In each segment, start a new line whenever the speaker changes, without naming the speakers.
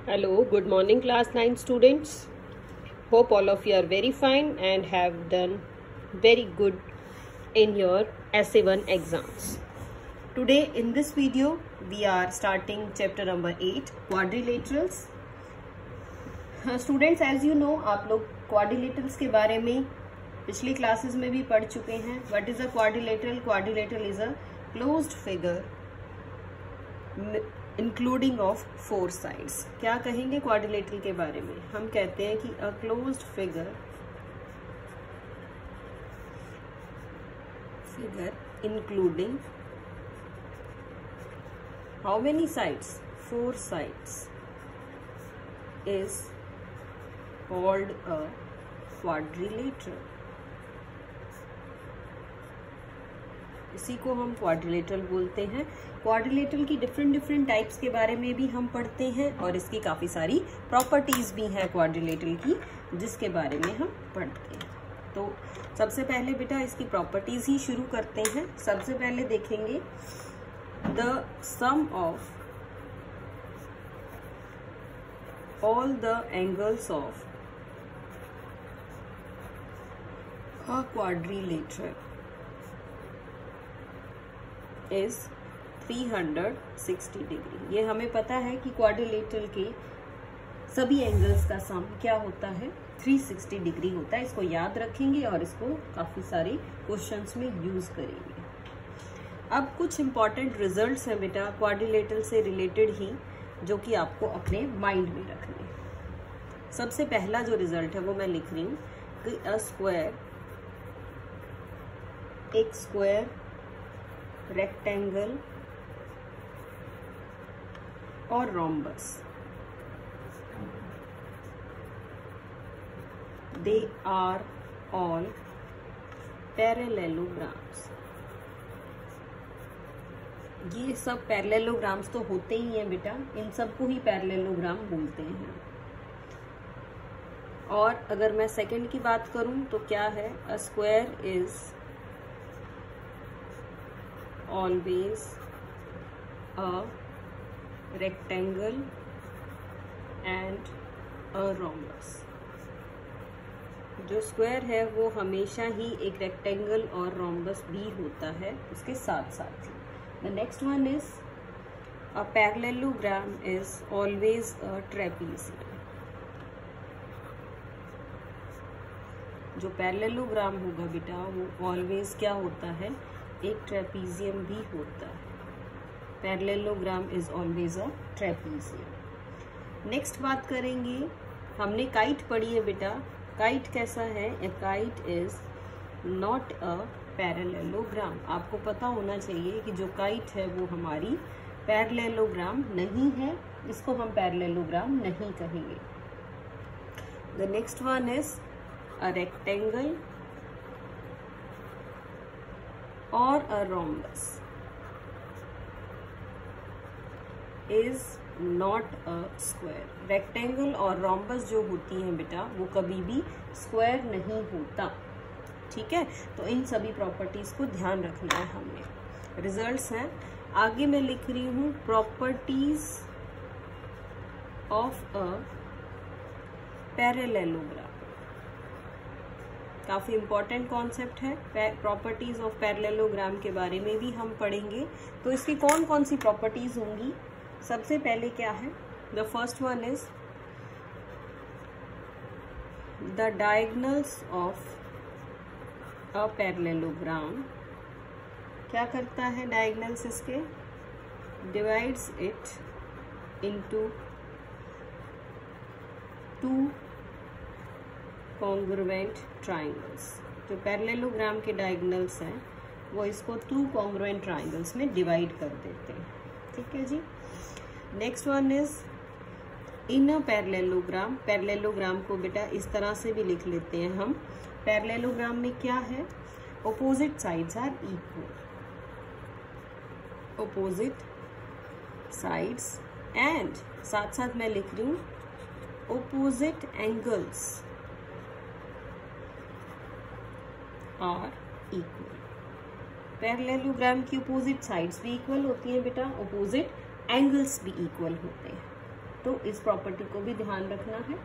Hello, good morning class 9 students. Hope all of you are very fine and have done very good in your SA1 exams. Today in this video we are starting chapter number 8 quadrilaterals. Students, as you know, आप लोग quadrilaterals के बारे में पिछली classes में भी पढ़ चुके हैं. What is a quadrilateral? Quadrilateral is a closed figure including of 4 sides. क्या कहेंगे क्वाड्रिलेटरल के बारे में? हम कहते हैं कि a closed figure including how many sides? 4 sides is called a quadrilateral. इसी को हम क्वाड्रिलेटरल बोलते हैं. क्वाड्रिलेटरल की डिफरेंट टाइप्स के बारे में भी हम पढ़ते हैं और इसकी काफी सारी प्रॉपर्टीज भी हैं क्वाड्रिलेटरल की, जिसके बारे में हम पढ़ते हैं. तो सबसे पहले बेटा इसकी प्रॉपर्टीज ही शुरू करते हैं. सबसे पहले देखेंगे the sum of all the angles of a quadrilateral is 360 degree. ये हमें पता है कि क्वाड्रिलेटरल के सभी एंगल्स का सम क्या होता है? 360 डिग्री होता है. इसको याद रखेंगे और इसको काफी सारे क्वेश्चंस में यूज करेंगे. अब कुछ इंपॉर्टेंट रिजल्ट्स हैं बेटा क्वाड्रिलेटरल से रिलेटेड ही, जो कि आपको अपने माइंड में रखने. सबसे पहला जो रिजल्ट है वो मैं लिख रही हूँ कि अ स्क्वायर, एक स्क्वायर, रेक्टेंगल और rhombus, they are all parallelograms. ये सब पैरेललोग्राम्स तो होते ही हैं बेटा, इन सबको ही पैरेललोग्राम बोलते हैं. और अगर मैं सेकंड की बात करूं तो क्या है? A square is always a rectangle and a rhombus. जो स्क्वायर है वो हमेशा ही एक रेक्टेंगल और रोम्बस भी होता है उसके साथ साथ ही. The next one is a parallelogram is always a trapezium. जो पैरेललोग्राम होगा बेटा वो ऑलवेज क्या होता है? एक ट्रेपीजियम भी होता है. Parallelogram is always a trapezium. Next बात करेंगे, हमने काइट पढ़ी है बेटा. काइट कैसा है? ए kite is not a parallelogram. आपको पता होना चाहिए कि जो काइट है वो हमारी पैरेललोग्राम नहीं है, इसको हम पैरेललोग्राम नहीं कहेंगे. The next one is a rectangle और a rhombus is not a square. Rectangle और रोम्बस जो होती हैं बेटा वो कभी भी स्क्वायर नहीं होता. ठीक है, तो इन सभी प्रॉपर्टीज को ध्यान रखना है हमने. रिजल्ट्स हैं. आगे मैं लिख रही हूँ प्रॉपर्टीज ऑफ अ पैरेललोग्राम. काफी इंपॉर्टेंट कॉन्सेप्ट है. प्रॉपर्टीज ऑफ पैरेललोग्राम के बारे में भी हम पढ़ेंगे. तो इसकी कौन कौन सी प्रॉपर्टीज होंगी? सबसे पहले क्या है? The first one is the diagonals of a parallelogram. क्या करता है डायगोनल्स इसके? Divides it into 2 congruent triangles. जो पैरेललोग्राम के डायगोनल्स हैं वो इसको 2 कॉन्ग्रुएंट ट्राइंगल्स में डिवाइड कर देते हैं. ठीक है जी. Next one is in a parallelogram. Parallelogram को बेटा इस तरह से भी लिख लेते हैं हम. पैरेललोग्राम में क्या है? Opposite sides are equal. Opposite sides and साथ साथ मैं लिख रही हूँ opposite angles are equal. Parallelogram की अपोजिट साइड्स भी इक्वल होती हैं बेटा, अपोजिट एंगल्स भी इक्वल होते हैं. तो इस प्रॉपर्टी को भी ध्यान रखना है।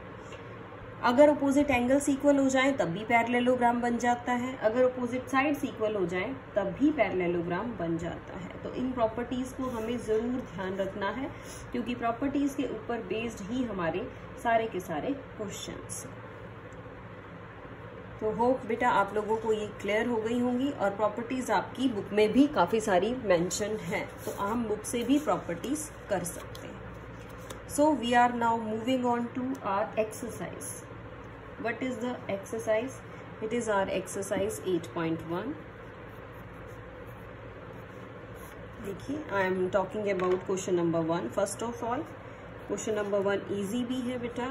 अगर अपोजिट एंगल्स इक्वल हो जाए तब भी पैरेललोग्राम बन जाता है, अगर अपोजिट साइड्स इक्वल हो जाए तब भी पैरेललोग्राम बन जाता है। तो इन प्रॉपर्टीज को हमें जरूर ध्यान रखना है, क्योंकि प्रॉपर्टीज के ऊपर बेस्ड ही हमारे सारे के सारे क्वेश्चंस। तो होप बेटा आप लोगों को ये क्लियर हो गई होंगी, और प्रॉपर्टीज आपकी बुक में भी काफी सारी मेंशन है, तो हम बुक से भी प्रॉपर्टीज कर सकते हैं। So we are now moving on to our exercise. What is the exercise? It is our exercise 8.1. देखिए, I am talking about question number 1. First of all, question number 1 easy भी है बेटा।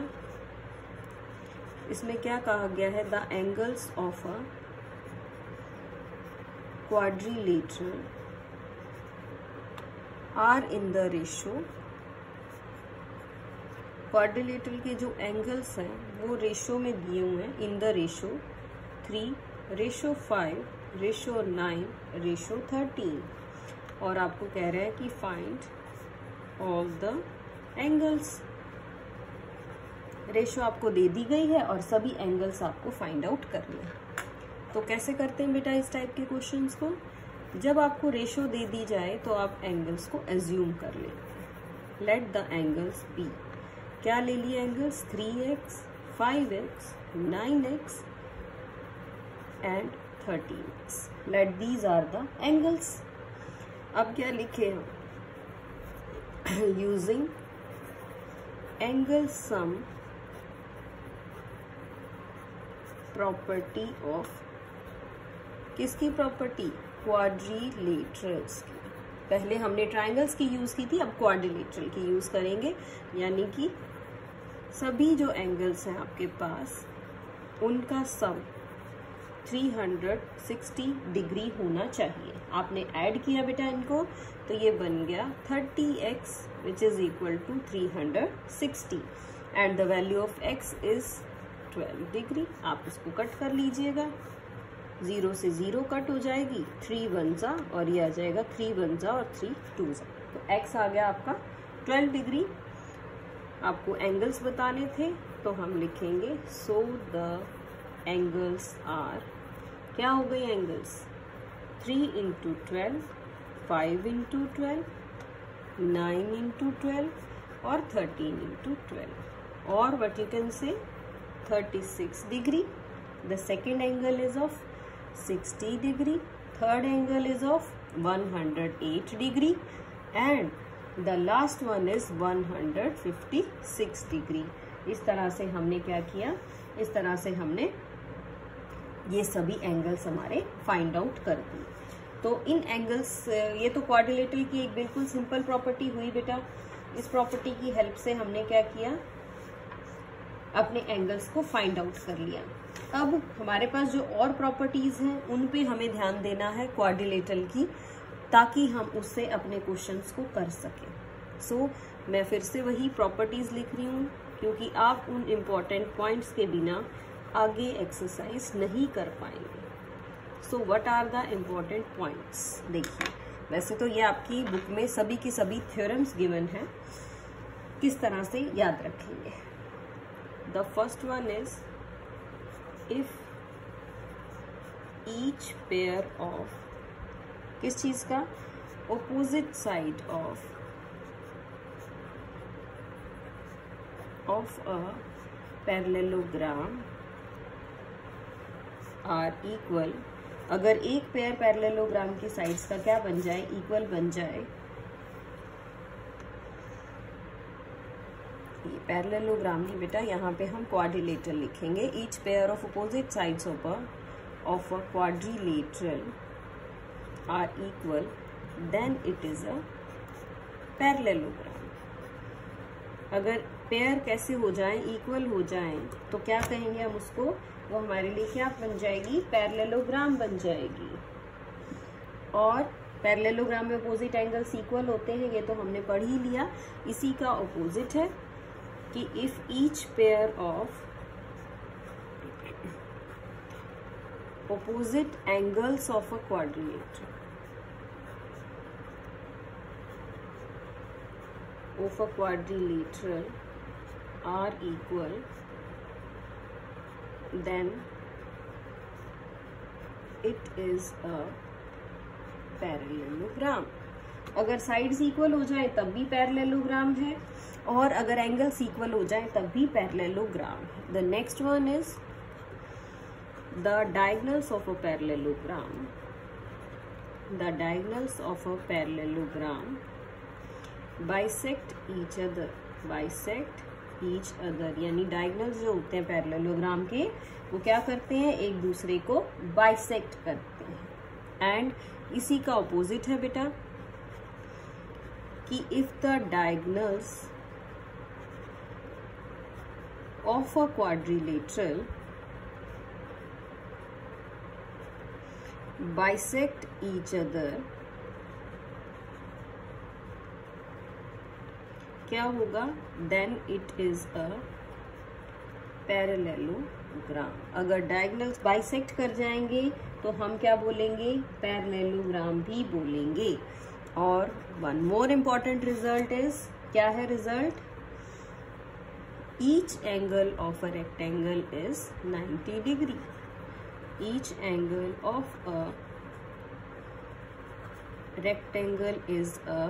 इसमें क्या कहा गया है? The angles of a quadrilateral are in the ratio, quadrilateral के जो एंगल्स हैं वो रेशो में दिए हुए हैं, इन द रेशो 3:5:9:13, और आपको कह रहा है कि find all the angles. Ratio आपको दे दी गई है और सभी एंगल्स आपको फाइंड आउट करने हैं। तो कैसे करते हैं बेटा इस टाइप के क्वेश्चंस को? जब आपको रेशो दे दी जाए तो आप एंगल्स को एज्यूम कर लेते हैं। लेट द एंगल्स बी, क्या ले लिए angles? 3x, 5x, 9x and 13x। Let these are the angles. अब क्या लिखे हम? Using angle sum property of, किसकी प्रॉपर्टी? क्वाड्रिलेटरल्स की। पहले हमने ट्राइंगल्स की यूज की थी, अब क्वाड्रिलेटरल की यूज करेंगे, यानी कि सभी जो एंगल्स हैं आपके पास उनका सम 360 डिग्री होना चाहिए। आपने ऐड किया बेटा इनको, तो ये बन गया 30x which is equal to 360 and the value of x is 12 degree. आप इसको कट कर लीजिएगा, 0 से 0 कट हो जाएगी, 3 1 जा और ये आ जाएगा 3 1 जा और 3 2 जा। तो x आ गया आपका 12 डिग्री। आपको एंगल्स बताने थे तो हम लिखेंगे सो द एंगल्स आर, क्या हो गई एंगल्स? 3 × 12, 5 × 12, 9 × 12 और 13 × 12, और what you can say 36 degree. The second angle is of 60 degree, third angle is of 108 degree and the last one is 156 degree। इस तरह से हमने क्या किया? इस तरह से हमने ये सभी एंगल्स हमारे फाइंड आउट कर दिए। तो इन एंगल्स, ये तो क्वाड्रिलेटरल की एक बिल्कुल सिंपल प्रॉपर्टी हुई बेटा। इस प्रॉपर्टी की हेल्प से हमने क्या किया? अपने एंगल्स को फाइंड आउट कर लिया। अब हमारे पास जो और प्रॉपर्टीज हैं उन पे हमें ध्यान देना है क्वाड्रिलेटरल की, ताकि हम उससे अपने क्वेश्चंस को कर सकें। सो मैं फिर से वही प्रॉपर्टीज लिख रही हूँ, क्योंकि आप उन इम्पोर्टेंट पॉइंट्स के बिना आगे एक्सरसाइज नहीं कर पाएंगे। So what are the important points? देखिए, वैसे तो ये आपकी बुक में सभी की सभी थ्योरम्स गिवन है, किस तरह से याद रखेंगे? The first one is if each pair of, किस चीज का? Opposite side of a parallelogram are equal, अगर एक पेयर पैरेललोग्राम की साइड्स का क्या बन जाए? इक्वल बन जाए। पैरेललोग्राम ही बेटा, यहाँ पे हम क्वाड्रिलेटरल लिखेंगे। Each pair of opposite sides of a quadrilateral are equal, then it is a parallelogram। अगर पेयर कैसे हो जाए? इक्वल हो जाए, तो क्या कहेंगे हम उसको? वो हमारे लिए क्या बन जाएगी? पैरेललोग्राम बन जाएगी। और पैरेललोग्राम में अपोजिट एंगल्स इक्वल होते हैं, ये तो हमने पढ़ ही लिया। इसी का अपोजिट है कि if each pair of opposite angles of a quadrilateral, of a quadrilateral are equal, then it is a parallelogram. अगर साइड्स इक्वल हो जाए तब भी पैरेललोग्राम है, और अगर एंगल्स इक्वल हो जाए तब भी पैरेललोग्राम है। The next one is the diagonals of a parallelogram. The diagonals of a parallelogram bisect each other. Bisect each other यानी डायगोनल्स जो होते हैं पैरेललोग्राम के, वो क्या करते हैं, एक दूसरे को बाइसेक्ट करते हैं। एंड इसी का ऑपोजिट है बेटा कि if the diagonals of a quadrilateral bisect each other, क्या होगा, then it is a parallelogram. अगर डायगोनल्स बाइसेक्ट कर जाएंगे तो हम क्या बोलेंगे, पैरेललोग्राम भी बोलेंगे। और one more important result is, क्या है result, each angle of a rectangle is 90 degree. Each angle of a rectangle is a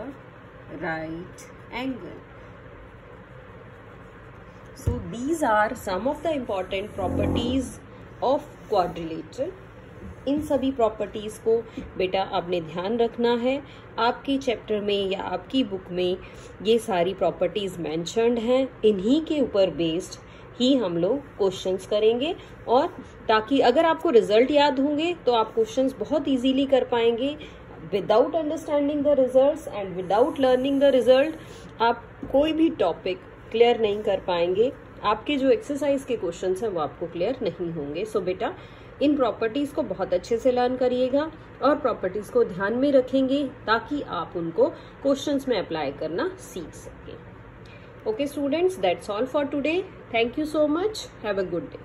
right angle. So these are some of the important properties of quadrilateral. इन सभी properties को बेटा आपने ध्यान रखना है। आपके चैप्टर में या आपकी बुक में ये सारी प्रॉपर्टीज मेंशन्ड हैं, इन्हीं के ऊपर बेस्ड ही हम लोग क्वेश्चंस करेंगे। और ताकि अगर आपको रिजल्ट याद होंगे तो आप क्वेश्चंस बहुत इजीली कर पाएंगे। Without understanding the results and without learning the result आप कोई भी टॉपिक क्लियर नहीं कर पाएंगे। आपके जो एक्सरसाइज के क्वेश्चंस हैं वो आपको क्लियर नहीं होंगे। सो बेटा इन प्रॉपर्टीज को बहुत अच्छे से लर्न करिएगा और प्रॉपर्टीज को ध्यान में रखेंगे ताकि आप उनको क्वेश्चंस में अप्लाई करना सीख सकें। Okay students, that's all for today. Thank you so much. Have a good day.